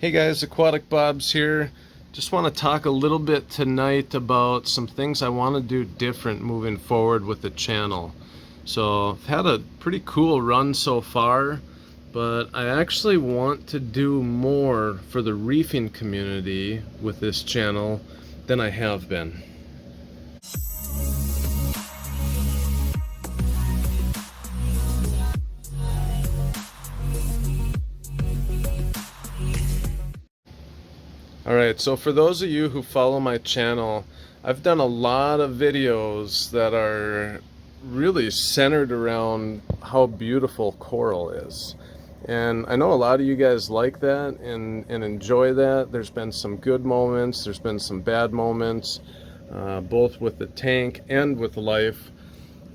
Hey guys, Aquatic Bob's here. Just want to talk a little bit tonight about some things I want to do different moving forward with the channel. So I've had a pretty cool run so far, but I actually want to do more for the reefing community with this channel than I have been. Alright, so for those of you who follow my channel, I've done a lot of videos that are really centered around how beautiful coral is. And I know a lot of you guys like that and enjoy that. There's been some good moments, there's been some bad moments, both with the tank and with life.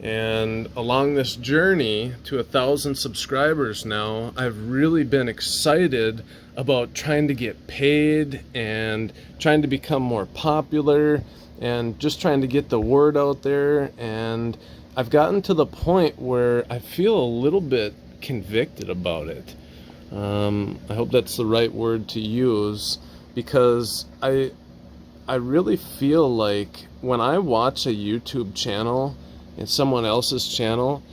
And along this journey to 1,000 subscribers now, I've really been excited about trying to get paid and trying to become more popular and just trying to get the word out there. And I've gotten to the point where I feel a little bit convicted about it. I hope that's the right word to use, because I really feel like when I watch a YouTube channel, it's someone else's channel,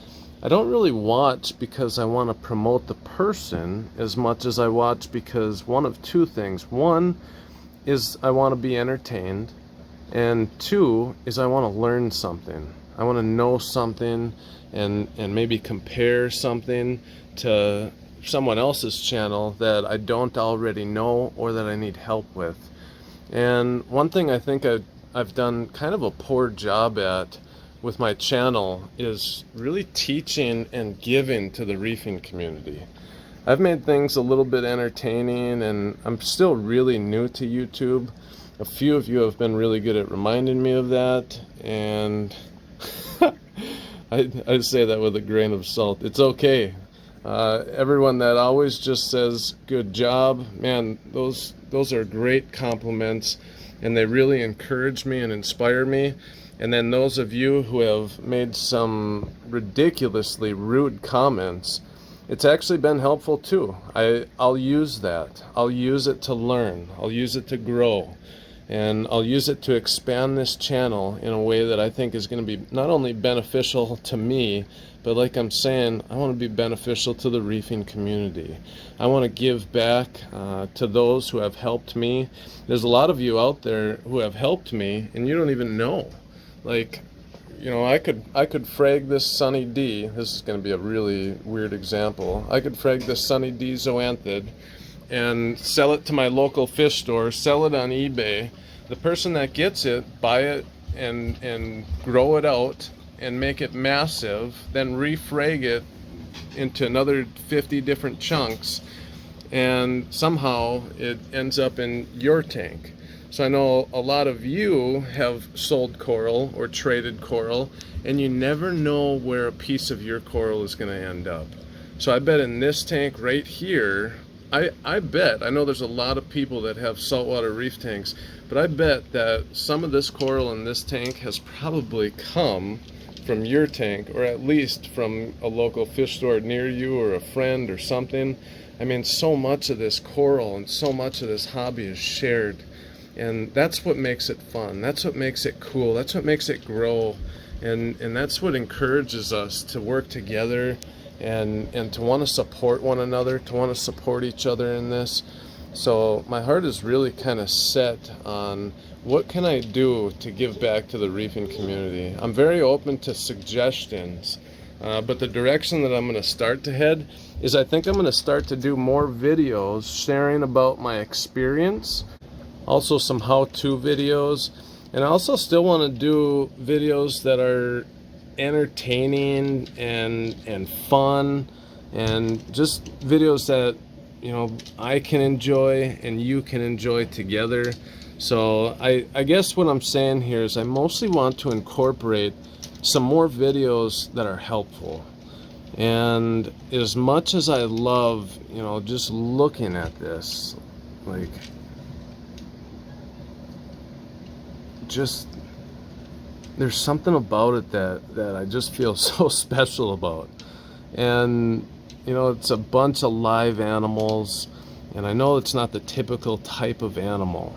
I don't really watch because I want to promote the person as much as I watch because one of two things. One is I want to be entertained, and two is I want to learn something. I want to know something and maybe compare something to someone else's channel that I don't already know or that I need help with. And one thing I think I've done kind of a poor job at with my channel is really teaching and giving to the reefing community. I've made things a little bit entertaining, and I'm still really new to YouTube. A few of you have been really good at reminding me of that, and I say that with a grain of salt. It's okay. Everyone that always just says good job, man, those are great compliments, and they really encourage me and inspire me. And then those of you who have made some ridiculously rude comments, it's actually been helpful too. I'll use that. I'll use it to learn. I'll use it to grow. And I'll use it to expand this channel in a way that I think is going to be not only beneficial to me, but like I'm saying, I want to be beneficial to the reefing community. I want to give back to those who have helped me. There's a lot of you out there who have helped me and you don't even know. Like, you know, I could frag this Sunny D. This is going to be a really weird example. I could frag this Sunny D zoanthid and sell it to my local fish store, sell it on eBay. The person that gets it, buy it and grow it out and make it massive, then refrag it into another 50 different chunks, and somehow it ends up in your tank. So I know a lot of you have sold coral or traded coral, and you never know where a piece of your coral is going to end up. So I bet in this tank right here, I bet, I know there's a lot of people that have saltwater reef tanks, but I bet that some of this coral in this tank has probably come from your tank, or at least from a local fish store near you or a friend or something. I mean, so much of this coral and so much of this hobby is shared. And that's what makes it fun. That's what makes it cool. That's what makes it grow. And that's what encourages us to work together and to want to support one another, to want to support each other in this. So my heart is really kind of set on what can I do to give back to the reefing community. I'm very open to suggestions, but the direction that I'm going to start to head is I think I'm going to start to do more videos sharing about my experience. Also some how-to videos, and I also still want to do videos that are entertaining and fun, and just videos that, you know, I can enjoy and you can enjoy together. So I guess what I'm saying here is I mostly want to incorporate some more videos that are helpful. And as much as I love, you know, just looking at this, like, just there's something about it that I just feel so special about. And you know, it's a bunch of live animals, And I know it's not the typical type of animal,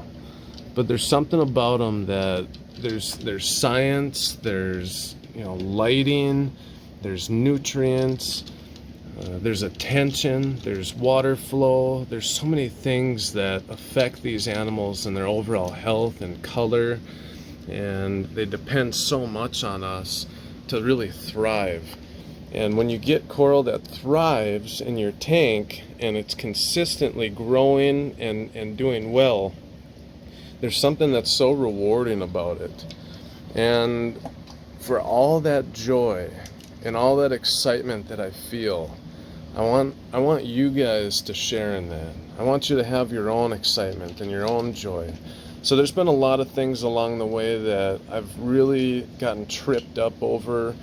but there's something about them that there's science, there's, you know, lighting, there's nutrients, there's attention, there's water flow, there's so many things that affect these animals and their overall health and color, and they depend so much on us to really thrive. And when you get coral that thrives in your tank and it's consistently growing and doing well, there's something that's so rewarding about it. And for all that joy and all that excitement that I feel, I want you guys to share in that. I want you to have your own excitement and your own joy. So there's been a lot of things along the way that I've really gotten tripped up over.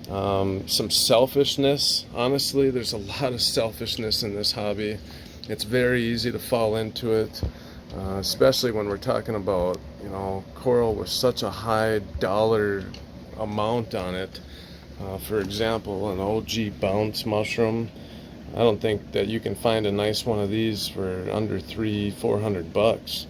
Some selfishness. Honestly, there's a lot of selfishness in this hobby. It's very easy to fall into it, especially when we're talking about, you know, coral with such a high dollar amount on it. For example, an OG bounce mushroom. I don't think that you can find a nice one of these for under $300-400.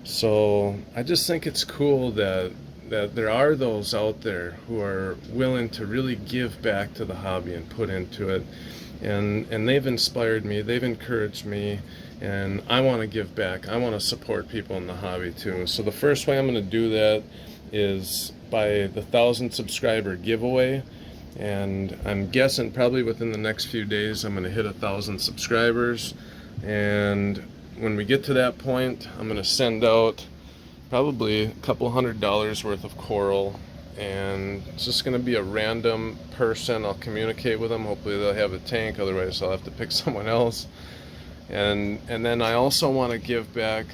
So I just think it's cool that there are those out there who are willing to really give back to the hobby and put into it, and they've inspired me, they've encouraged me, and I want to give back. I want to support people in the hobby too. So the first way I'm going to do that is by the 1,000 subscriber giveaway, and I'm guessing probably within the next few days I'm going to hit 1,000 subscribers. And when we get to that point, I'm going to send out probably a couple $100 worth of coral, and it's just going to be a random person. I'll communicate with them. Hopefully they'll have a tank, otherwise I'll have to pick someone else. And then I also want to give back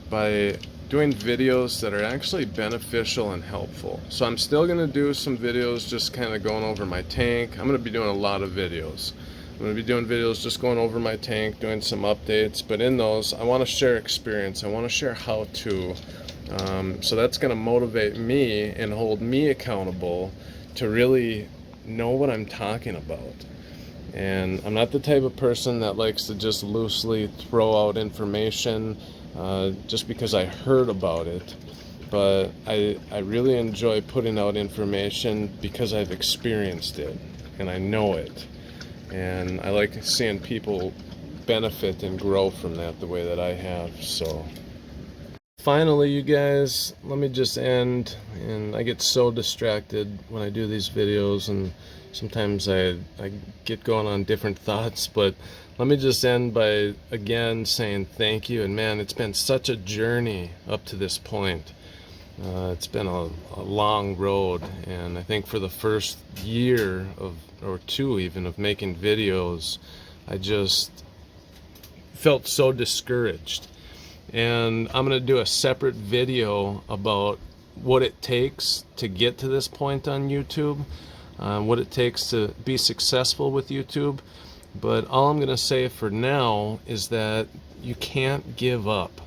by doing videos that are actually beneficial and helpful. So I'm still going to do some videos just kind of going over my tank. I'm going to be doing a lot of videos. I'm going to be doing videos just going over my tank, doing some updates, but in those I want to share experience. I want to share how to. So that's going to motivate me and hold me accountable to really know what I'm talking about. And I'm not the type of person that likes to just loosely throw out information just because I heard about it, but I really enjoy putting out information because I've experienced it and I know it, and I like seeing people benefit and grow from that the way that I have. So finally, you guys, let me just end. And I get so distracted when I do these videos, and sometimes I get going on different thoughts, but let me just end by again saying thank you. And man, it's been such a journey up to this point. It's been a long road, and I think for the first year or two even of making videos, I just felt so discouraged. And I'm going to do a separate video about what it takes to get to this point on YouTube, what it takes to be successful with YouTube. But all I'm going to say for now is that you can't give up.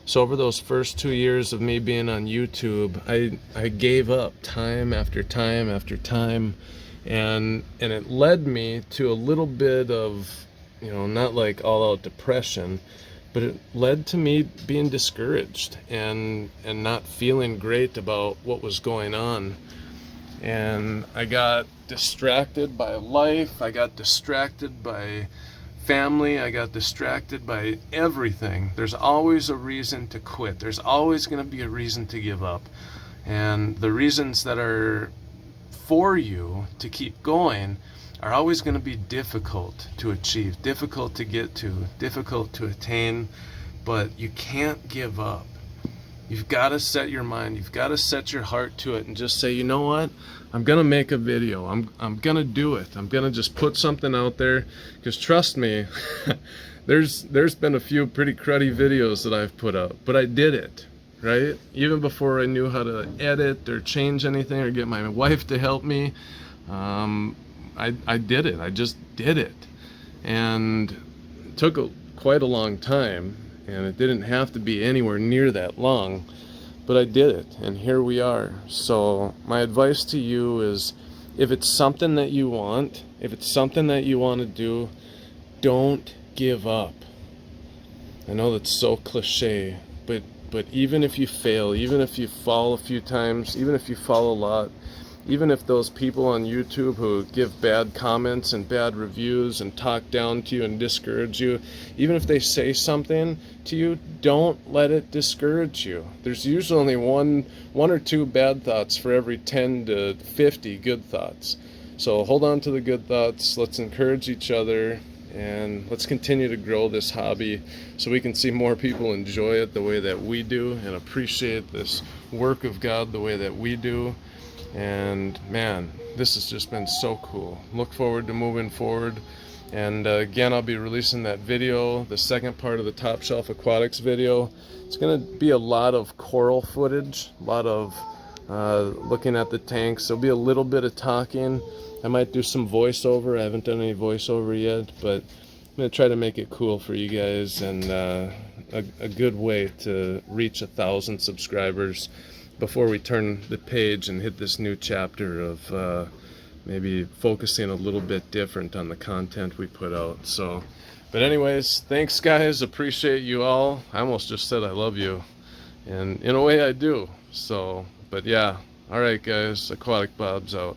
So over those first 2 years of me being on YouTube, I gave up time after time after time, and it led me to a little bit of, you know, not like all-out depression, but it led to me being discouraged and not feeling great about what was going on. And I got distracted by life, I got distracted by family, I got distracted by everything. There's always a reason to quit. There's always going to be a reason to give up. And the reasons that are for you to keep going are always going to be difficult to achieve, difficult to get to, difficult to attain, but you can't give up. You've got to set your mind, you've got to set your heart to it and just say, you know what, I'm going to make a video, I'm going to do it, I'm going to just put something out there, because trust me, there's been a few pretty cruddy videos that I've put up, but I did it, right? Even before I knew how to edit or change anything or get my wife to help me, I did it. I just did it. And it took quite a long time, and it didn't have to be anywhere near that long, but I did it, and here we are. So my advice to you is, if it's something that you want, if it's something that you want to do, don't give up. I know that's so cliche, but even if you fail, even if you fall a few times, even if you fall a lot, even if those people on YouTube who give bad comments and bad reviews and talk down to you and discourage you, even if they say something to you, don't let it discourage you. There's usually only one or two bad thoughts for every 10 to 50 good thoughts. So hold on to the good thoughts. Let's encourage each other, and let's continue to grow this hobby so we can see more people enjoy it the way that we do and appreciate this work of God the way that we do. And man, this has just been so cool. Look forward to moving forward. And again, I'll be releasing that video, the second part of the Top Shelf Aquatics video. It's going to be a lot of coral footage, a lot of looking at the tanks. There'll be a little bit of talking. I might do some voiceover. I haven't done any voiceover yet, but I'm going to try to make it cool for you guys, and a good way to reach 1,000 subscribers before we turn the page and hit this new chapter of maybe focusing a little bit different on the content we put out. So, but anyways, thanks guys, appreciate you all. I almost just said I love you, and in a way I do. So, but yeah, all right guys, Aquatic Bob's out.